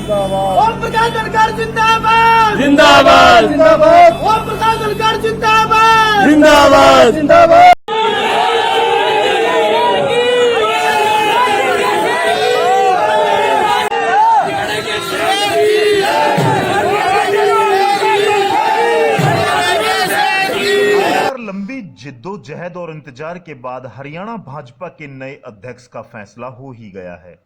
ओम प्रकाश धनखड़ जिंदाबाद जिंदाबाद जिंदाबाद। ओम प्रकाश धनखड़ जिंदाबाद जिंदाबाद जिंदाबाद। लंबी जिद्दोजहद और इंतजार के बाद हरियाणा भाजपा के नए अध्यक्ष का फैसला हो ही गया है।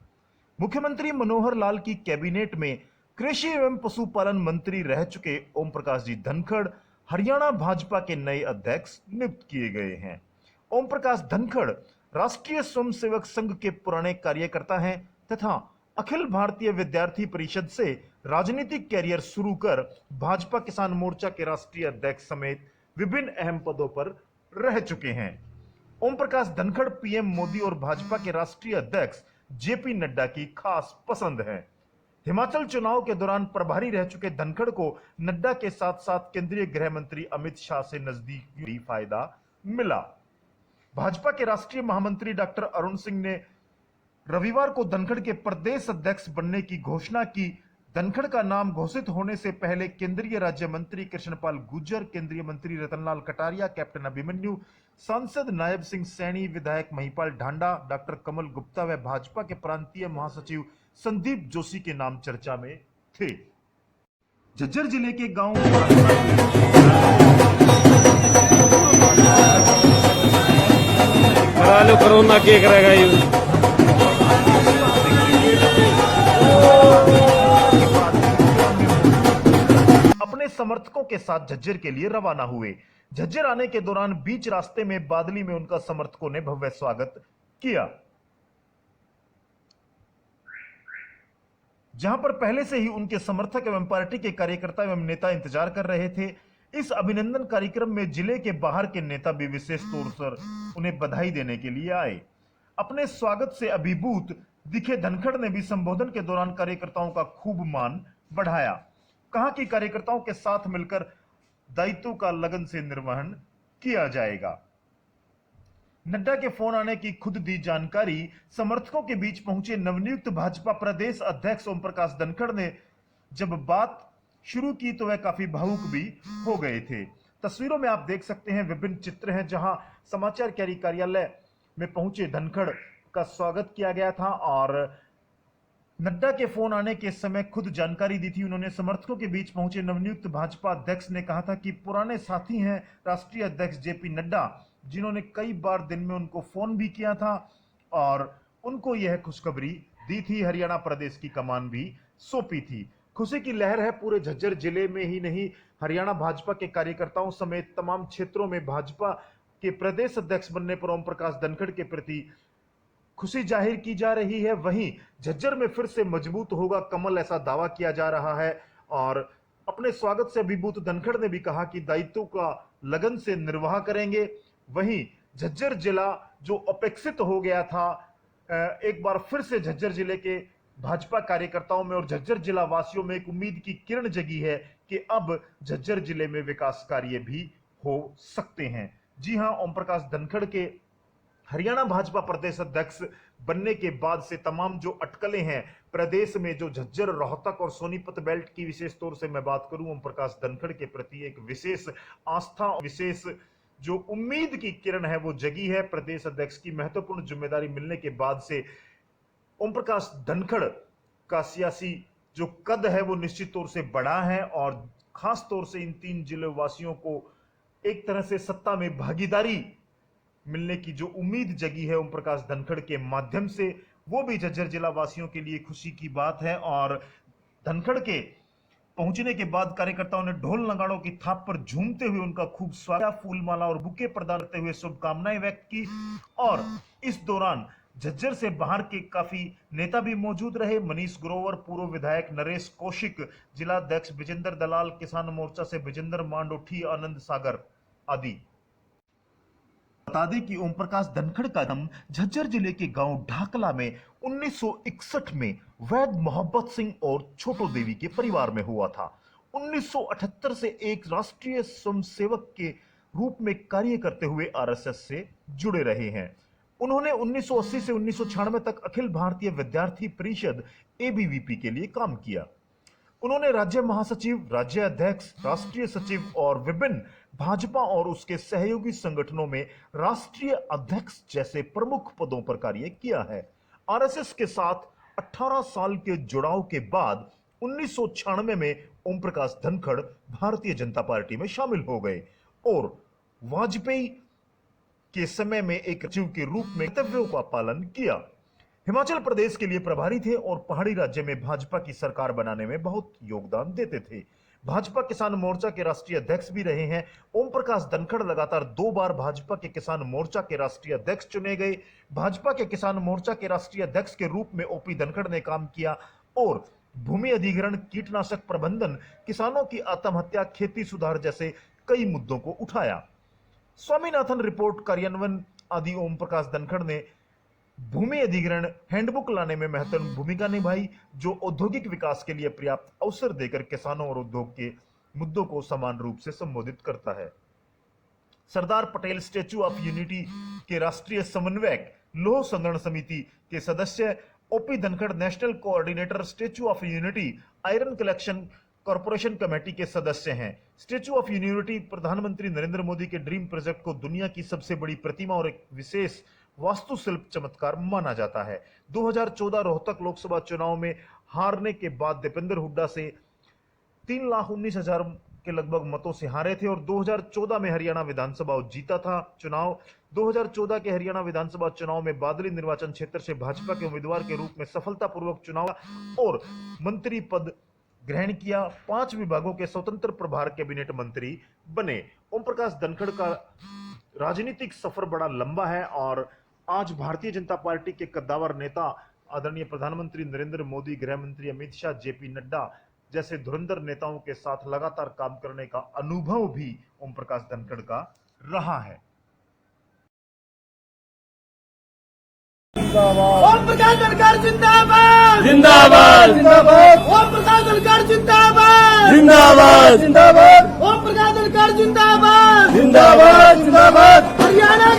मुख्यमंत्री मनोहर लाल की कैबिनेट में कृषि एवं पशुपालन मंत्री रह चुके ओम प्रकाश जी धनखड़ हरियाणा भाजपा के नए अध्यक्ष नियुक्त किए गए हैं। ओम प्रकाश धनखड़ राष्ट्रीय स्वयंसेवक संघ के पुराने कार्यकर्ता हैं तथा अखिल भारतीय विद्यार्थी परिषद से राजनीतिक कैरियर शुरू कर भाजपा किसान मोर्चा के राष्ट्रीय अध्यक्ष समेत विभिन्न अहम पदों पर रह चुके हैं। ओम प्रकाश धनखड़ पीएम मोदी और भाजपा के राष्ट्रीय अध्यक्ष जेपी नड्डा की खास पसंद है। हिमाचल चुनाव के दौरान प्रभारी रह चुके धनखड़ को नड्डा के साथ साथ केंद्रीय गृह मंत्री अमित शाह से नजदीकी फायदा मिला। भाजपा के राष्ट्रीय महामंत्री डॉक्टर अरुण सिंह ने रविवार को धनखड़ के प्रदेश अध्यक्ष बनने की घोषणा की। धनखड़ का नाम घोषित होने से पहले केंद्रीय राज्य मंत्री कृष्णपाल गुर्जर, केंद्रीय मंत्री रतनलाल कटारिया, कैप्टन अभिमन्यु, सांसद नायब सिंह सैनी, विधायक महिपाल ढांडा, डॉक्टर कमल गुप्ता व भाजपा के प्रांतीय महासचिव संदीप जोशी के नाम चर्चा में थे। झज्जर जिले के गांव करा लो, कोरोना के करेगा ये। अपने समर्थकों के साथ झज्जर के लिए रवाना हुए। झज्जर आने के दौरान बीच रास्ते में बादली में उनका समर्थकों ने भव्य स्वागत किया, जहां पर पहले से ही उनके समर्थक एवं पार्टी के कार्यकर्ता एवं नेता इंतजार कर रहे थे। इस अभिनंदन कार्यक्रम में जिले के बाहर के नेता भी विशेष तौर पर उन्हें बधाई देने के लिए आए। अपने स्वागत से अभिभूत दिखे धनखड़ ने भी संबोधन के दौरान कार्यकर्ताओं का खूब मान बढ़ाया। कहा कि कार्यकर्ताओं के साथ मिलकर दायित्व का लगन से निर्वहन किया जाएगा। नड्डा के फोन आने की खुद दी जानकारी। समर्थकों के बीच पहुंचे नवनियुक्त भाजपा प्रदेश अध्यक्ष ओम प्रकाश धनखड़ ने जब बात शुरू की तो वह काफी भावुक भी हो गए थे। तस्वीरों में आप देख सकते हैं विभिन्न चित्र हैं जहां समाचार कैरी कार्यालय में पहुंचे धनखड़ का स्वागत किया गया था और नड्डा के फोन आने के समय खुद जानकारी दी थी उन्होंने। समर्थकों के बीच पहुंचे नवनियुक्त भाजपा अध्यक्ष ने कहा था कि पुराने साथी हैं राष्ट्रीय अध्यक्ष जेपी नड्डा, जिन्होंने कई बार दिन में उनको फोन भी किया था और उनको यह खुशखबरी दी थी, हरियाणा प्रदेश की कमान भी सौंपी थी। खुशी की लहर है पूरे झज्जर जिले में ही नहीं, हरियाणा भाजपा के कार्यकर्ताओं समेत तमाम क्षेत्रों में भाजपा के प्रदेश अध्यक्ष बनने पर ओम प्रकाश धनखड़ के प्रति खुशी जाहिर की जा रही है। वहीं झज्जर में फिर से मजबूत होगा कमल, ऐसा दावा किया जा रहा है। और अपने स्वागत से अभिभूत धनखड़ ने भी कहा कि दायित्व का लगन से निर्वाह करेंगे। वहीं झज्जर जिला जो अपेक्षित हो गया था, एक बार फिर से झज्जर जिले के भाजपा कार्यकर्ताओं में और झज्जर जिला वासियों में एक उम्मीद की किरण जगी है कि अब झज्जर जिले में विकास कार्य भी हो सकते हैं। जी हां, ओम प्रकाश धनखड़ के हरियाणा भाजपा प्रदेश अध्यक्ष बनने के बाद से तमाम जो अटकलें हैं प्रदेश में, जो झज्जर, रोहतक और सोनीपत बेल्ट की विशेष तौर से मैं बात करूं, ओम प्रकाश धनखड़ के प्रति एक विशेष आस्था, विशेष जो उम्मीद की किरण है वो जगी है। प्रदेश अध्यक्ष की महत्वपूर्ण जिम्मेदारी मिलने के बाद से ओम प्रकाश धनखड़ का सियासी जो कद है वो निश्चित तौर से बढ़ा है और खास तौर से इन तीन जिले वासियों को एक तरह से सत्ता में भागीदारी मिलने की जो उम्मीद जगी है ओम प्रकाश धनखड़ के माध्यम से, वो भी झज्जर जिला वासियों के लिए खुशी की बात है। और धनखड़ के पहुंचने के बाद कार्यकर्ताओं ने ढोल नगाड़ों की थाप पर झूमते हुए उनका खूब स्वागत, फूलमाला और बुके प्रदान करते हुए शुभकामनाएं व्यक्त की। और इस दौरान झज्जर से बाहर के काफी नेता भी मौजूद रहे। मनीष ग्रोवर, पूर्व विधायक नरेश कौशिक, जिला अध्यक्ष विजेंद्र दलाल, किसान मोर्चा से विजेंद्र मांडोठी, आनंद सागर आदि। बता दें कि ओम प्रकाश धनखड़ का जन्म झज्जर जिले के गांव ढाकला में 1961 में वैद मोहब्बत सिंह और छोटो देवी के परिवार में हुआ था। 1978 से एक राष्ट्रीय स्वयंसेवक के रूप में कार्य करते हुए आरएसएस से जुड़े रहे हैं। उन्होंने 1980 से 1996 तक अखिल भारतीय विद्यार्थी परिषद एबीवीपी के लिए काम किया। उन्होंने राज्य महासचिव, राज्य अध्यक्ष, राष्ट्रीय सचिव और विभिन्न भाजपा और उसके सहयोगी संगठनों में राष्ट्रीय अध्यक्ष जैसे प्रमुख पदों पर कार्य किया है। आरएसएस के साथ 18 साल के जुड़ाव के बाद 1996 में ओम प्रकाश धनखड़ भारतीय जनता पार्टी में शामिल हो गए और वाजपेयी के समय में एक सचिव के रूप में कर्तव्यों का पालन किया। हिमाचल प्रदेश के लिए प्रभारी थे और पहाड़ी राज्य में भाजपा की सरकार बनाने में बहुत योगदान देते थे। भाजपा किसान मोर्चा के राष्ट्रीय अध्यक्ष भी रहे हैं। ओम प्रकाश धनखड़ लगातार 2 बार भाजपा के किसान मोर्चा के राष्ट्रीय अध्यक्ष चुने गए। भाजपा के किसान मोर्चा के राष्ट्रीय अध्यक्ष के रूप में ओपी धनखड़ ने काम किया और भूमि अधिग्रहण, कीटनाशक प्रबंधन, किसानों की आत्महत्या, खेती सुधार जैसे कई मुद्दों को उठाया। स्वामीनाथन रिपोर्ट कार्यान्वयन आदि ओम प्रकाश धनखड़ ने भूमि अधिग्रहण हैंडबुक लाने में महत्वपूर्ण भूमिका निभाई, जो औद्योगिक विकास के लिए पर्याप्त अवसर देकर किसानों और उद्योग के मुद्दों को समान रूप से संबोधित करता है। Sardar Patel statue of unity के राष्ट्रीय समन्वयक, लौह संग्रहण समिति के सदस्य OP Dhankhar national coordinator, statue of unity iron collection corporation committee के सदस्य हैं। स्टैच्यू ऑफ यूनिटी प्रधानमंत्री नरेंद्र मोदी के ड्रीम प्रोजेक्ट को दुनिया की सबसे बड़ी प्रतिमा और एक विशेष वास्तुशिल्प चमत्कार माना जाता है। 2014 रोहतक लोकसभा चुनाव में हारने के बाद दीपेंद्र हुड्डा से 3,19,000 के लगभग मतों से हारे थे और 2014 में हरियाणा विधानसभा जीता था चुनाव। 2014 के हरियाणा विधानसभा चुनाव में बादली निर्वाचन क्षेत्र से भाजपा के उम्मीदवार के रूप में सफलतापूर्वक चुनाव और मंत्री पद ग्रहण किया। 5 विभागों के स्वतंत्र प्रभार कैबिनेट मंत्री बने। ओम प्रकाश धनखड़ का राजनीतिक सफर बड़ा लंबा है और आज भारतीय जनता पार्टी के कद्दावर नेता आदरणीय प्रधानमंत्री नरेंद्र मोदी, गृह मंत्री अमित शाह, जेपी नड्डा जैसे धुरंधर नेताओं के साथ लगातार काम करने का अनुभव भी ओम प्रकाश धनखड़ का रहा है। ओम प्रकाश धनखड़ जिंदाबाद जिंदाबाद जिंदाबाद। ओम प्रकाश धनखड़ जिंदाबाद जिंदाबाद जिंदाबाद। ओम प्रकाश धनखड़ जिंदाबाद जिंदाबाद जिंदाबाद। हरियाणा